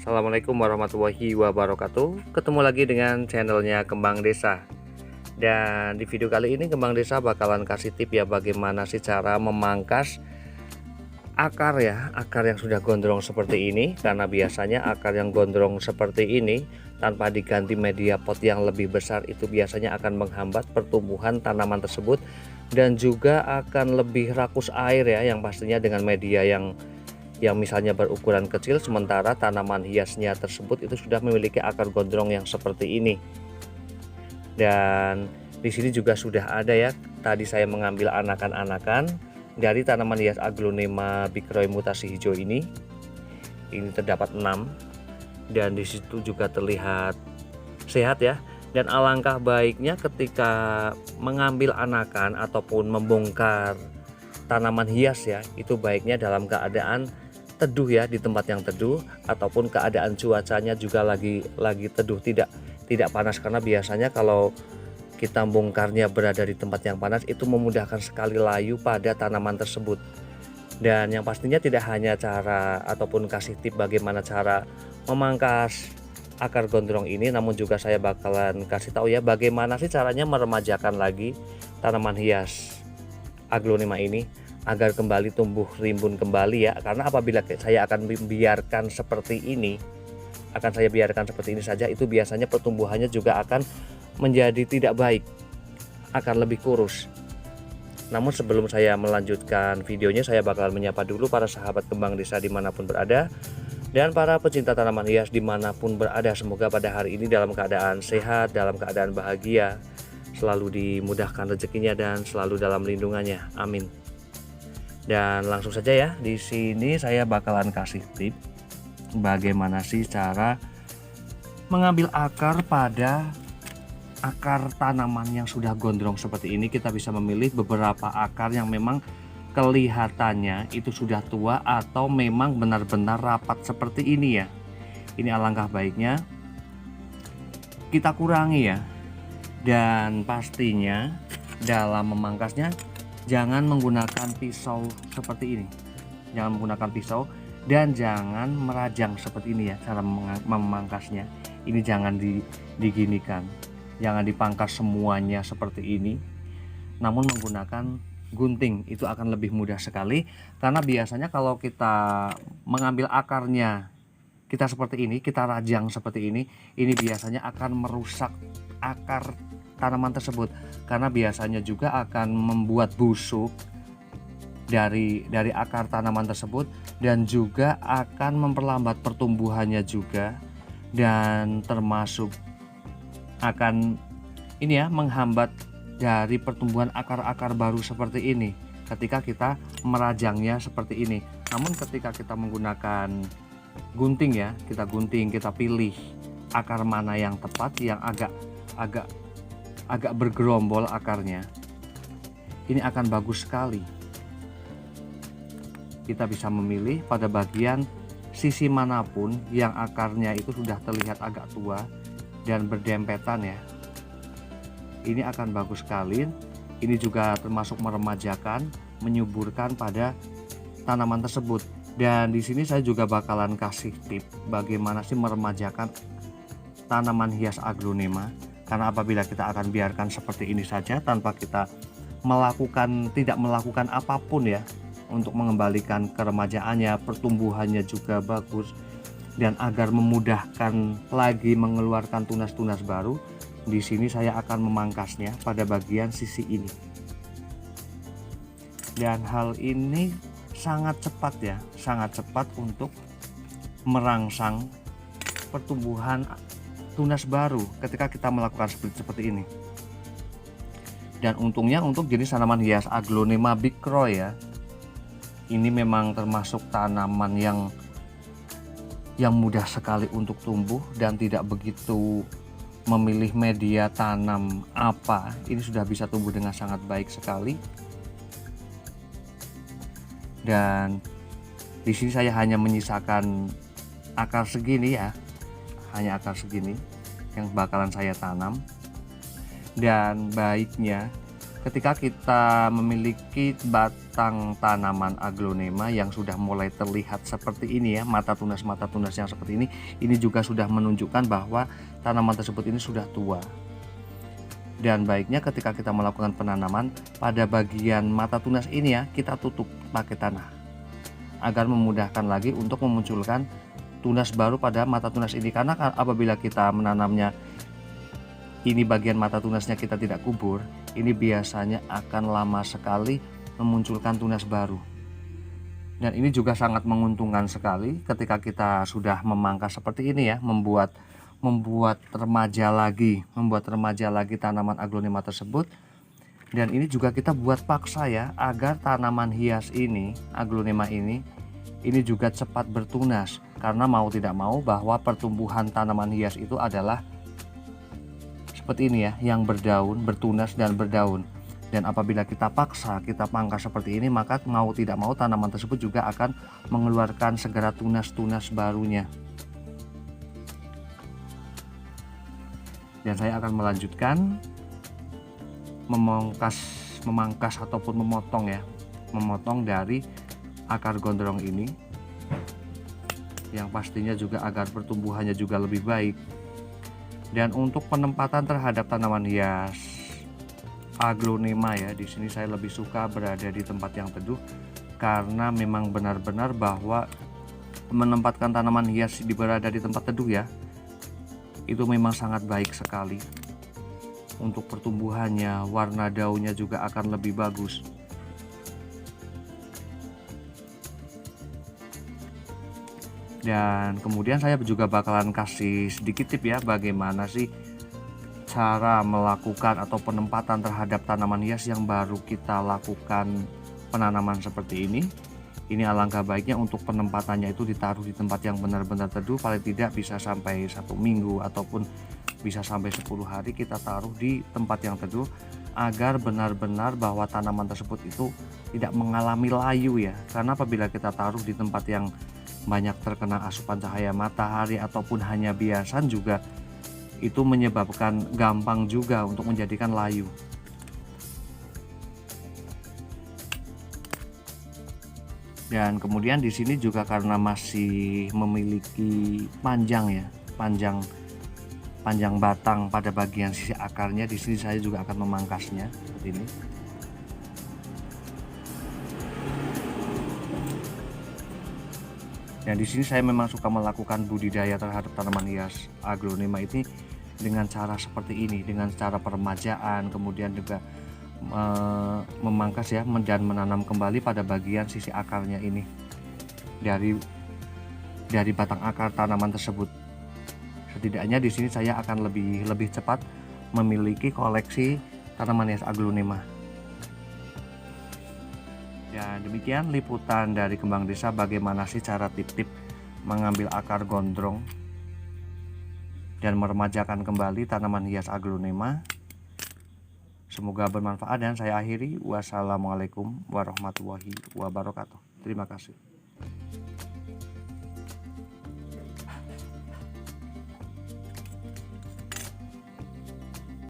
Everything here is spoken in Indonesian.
Assalamualaikum warahmatullahi wabarakatuh. Ketemu lagi dengan channelnya Kembang Desa. Dan di video kali ini Kembang Desa bakalan kasih tip ya, bagaimana sih cara memangkas akar ya, akar yang sudah gondrong seperti ini. Karena biasanya akar yang gondrong seperti ini tanpa diganti media pot yang lebih besar itu biasanya akan menghambat pertumbuhan tanaman tersebut, dan juga akan lebih rakus air ya, yang pastinya dengan media yang misalnya berukuran kecil, sementara tanaman hiasnya tersebut itu sudah memiliki akar gondrong yang seperti ini. Dan di sini juga sudah ada ya, tadi saya mengambil anakan-anakan dari tanaman hias Aglonema bicroi mutasi hijau ini terdapat 6, dan di situ juga terlihat sehat ya. Dan alangkah baiknya ketika mengambil anakan ataupun membongkar tanaman hias ya, itu baiknya dalam keadaan teduh ya, di tempat yang teduh, ataupun keadaan cuacanya juga lagi teduh, tidak panas, karena biasanya kalau kita bongkarnya berada di tempat yang panas itu memudahkan sekali layu pada tanaman tersebut. Dan yang pastinya tidak hanya cara ataupun kasih tip bagaimana cara memangkas akar gondrong ini, namun juga saya bakalan kasih tahu ya bagaimana sih caranya meremajakan lagi tanaman hias Aglonema ini agar kembali tumbuh rimbun kembali ya. Karena apabila saya akan biarkan seperti ini, saja, itu biasanya pertumbuhannya juga akan menjadi tidak baik, akan lebih kurus. Namun sebelum saya melanjutkan videonya, saya bakal menyapa dulu para sahabat Kembang Desa dimanapun berada, dan para pecinta tanaman hias dimanapun berada. Semoga pada hari ini dalam keadaan sehat, dalam keadaan bahagia, selalu dimudahkan rezekinya dan selalu dalam lindungannya. Amin. Dan langsung saja ya, di sini saya bakalan kasih tip bagaimana sih cara mengambil akar pada akar tanaman yang sudah gondrong seperti ini. Kita bisa memilih beberapa akar yang memang kelihatannya itu sudah tua atau memang benar-benar rapat seperti ini ya. Ini alangkah baiknya kita kurangi ya. Dan pastinya dalam memangkasnya jangan menggunakan pisau seperti ini. Jangan menggunakan pisau dan jangan merajang seperti ini ya cara memangkasnya. Ini jangan diginikan. Jangan dipangkas semuanya seperti ini. Namun menggunakan gunting itu akan lebih mudah sekali, karena biasanya kalau kita mengambil akarnya kita seperti ini, kita rajang seperti ini biasanya akan merusak akar tanaman tersebut, karena biasanya juga akan membuat busuk dari akar tanaman tersebut, dan juga akan memperlambat pertumbuhannya juga, dan termasuk akan ini ya, menghambat dari pertumbuhan akar-akar baru seperti ini ketika kita merajangnya seperti ini. Namun ketika kita menggunakan gunting ya, kita gunting, kita pilih akar mana yang tepat, yang agak bergerombol akarnya, ini akan bagus sekali. Kita bisa memilih pada bagian sisi manapun yang akarnya itu sudah terlihat agak tua dan berdempetan ya, ini akan bagus sekali. Ini juga termasuk meremajakan, menyuburkan pada tanaman tersebut. Dan di sini saya juga bakalan kasih tip bagaimana sih meremajakan tanaman hias Aglonema. Karena apabila kita akan biarkan seperti ini saja tanpa kita tidak melakukan apapun ya untuk mengembalikan keremajaannya, pertumbuhannya juga bagus, dan agar memudahkan lagi mengeluarkan tunas-tunas baru, di sini saya akan memangkasnya pada bagian sisi ini. Dan hal ini sangat cepat ya, sangat cepat untuk merangsang pertumbuhan tunas baru ketika kita melakukan seperti ini. Dan untungnya untuk jenis tanaman hias Aglonema bicroi ya, ini memang termasuk tanaman yang mudah sekali untuk tumbuh dan tidak begitu memilih media tanam apa. Ini sudah bisa tumbuh dengan sangat baik sekali. Dan di sini saya hanya menyisakan akar segini ya, hanya akar segini yang bakalan saya tanam. Dan baiknya ketika kita memiliki batang tanaman aglonema yang sudah mulai terlihat seperti ini ya, mata tunas yang seperti ini juga sudah menunjukkan bahwa tanaman tersebut ini sudah tua. Dan baiknya ketika kita melakukan penanaman, pada bagian mata tunas ini ya, kita tutup pakai tanah agar memudahkan lagi untuk memunculkan tunas baru pada mata tunas ini. Karena apabila kita menanamnya ini bagian mata tunasnya kita tidak kubur, ini biasanya akan lama sekali memunculkan tunas baru. Dan ini juga sangat menguntungkan sekali ketika kita sudah memangkas seperti ini ya, membuat remaja lagi tanaman aglonema tersebut. Dan ini juga kita buat paksa ya, agar tanaman hias ini, aglonema ini juga cepat bertunas. Karena mau tidak mau bahwa pertumbuhan tanaman hias itu adalah seperti ini ya, yang berdaun, bertunas dan berdaun. Dan apabila kita paksa, kita pangkas seperti ini, maka mau tidak mau tanaman tersebut juga akan mengeluarkan segera tunas-tunas barunya. Dan saya akan melanjutkan memangkas ataupun memotong dari akar gondrong ini, yang pastinya juga agar pertumbuhannya juga lebih baik. Dan untuk penempatan terhadap tanaman hias aglonema ya, di sini saya lebih suka berada di tempat yang teduh, karena memang benar-benar bahwa menempatkan tanaman hias berada di tempat teduh ya, itu memang sangat baik sekali untuk pertumbuhannya. Warna daunnya juga akan lebih bagus. Dan kemudian saya juga bakalan kasih sedikit tip ya, bagaimana sih cara melakukan atau penempatan terhadap tanaman hias yang baru kita lakukan penanaman seperti ini. Ini alangkah baiknya untuk penempatannya itu ditaruh di tempat yang benar-benar teduh, paling tidak bisa sampai 1 minggu ataupun bisa sampai 10 hari kita taruh di tempat yang teduh, agar benar-benar bahwa tanaman tersebut itu tidak mengalami layu ya. Karena apabila kita taruh di tempat yang banyak terkena asupan cahaya matahari ataupun hanya biasan, juga itu menyebabkan gampang juga untuk menjadikan layu. Dan kemudian di sini juga karena masih memiliki panjang batang pada bagian sisi akarnya, di sini saya juga akan memangkasnya seperti ini. Dan di sini saya memang suka melakukan budidaya terhadap tanaman hias aglonema ini dengan cara seperti ini, dengan cara peremajaan, kemudian juga memangkas ya, dan menanam kembali pada bagian sisi akarnya ini dari batang akar tanaman tersebut. Setidaknya di sini saya akan lebih cepat memiliki koleksi tanaman hias aglonema. Dan demikian liputan dari Kembang Desa, bagaimana sih cara tip-tip mengambil akar gondrong dan meremajakan kembali tanaman hias aglonema. Semoga bermanfaat dan saya akhiri. Wassalamualaikum warahmatullahi wabarakatuh. Terima kasih.